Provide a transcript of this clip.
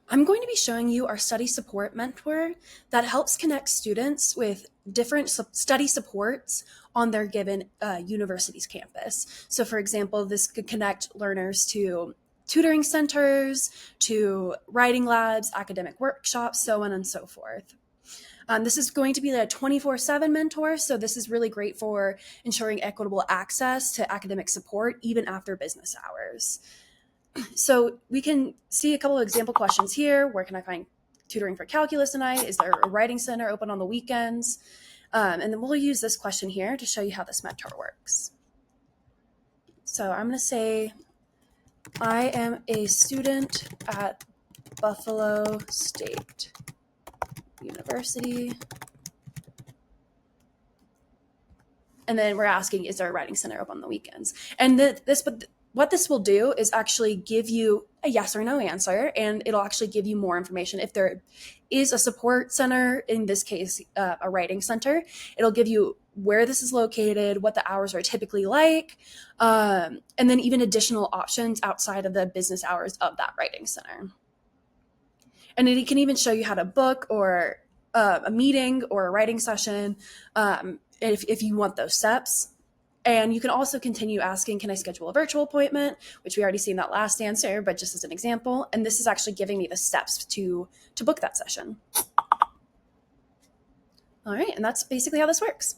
I'm going to be showing you our study support mentor that helps connect students with different study supports on their given university's campus. So for example, this could connect learners to tutoring centers, to writing labs, academic workshops, so on and so forth. This is going to be a 24/7 mentor, so this is really great for ensuring equitable access to academic support even after business hours. So we can see a couple of example questions here. Where can I find tutoring for calculus tonight? Is there a writing center open on the weekends? And then we'll use this question here to show you how this mentor works. So I'm going to say, I am a student at Buffalo State University. And then we're asking, is there a writing center open on the weekends? And what this will do is actually give you a yes or no answer, and it'll actually give you more information. If there is a support center, in this case, a writing center, it'll give you where this is located, what the hours are typically like, and then even additional options outside of the business hours of that writing center. And it can even show you how to book or a meeting or a writing session if you want those steps. And you can also continue asking, can I schedule a virtual appointment? Which we already seen that last answer, but just as an example. And this is actually giving me the steps to book that session. All right, and that's basically how this works.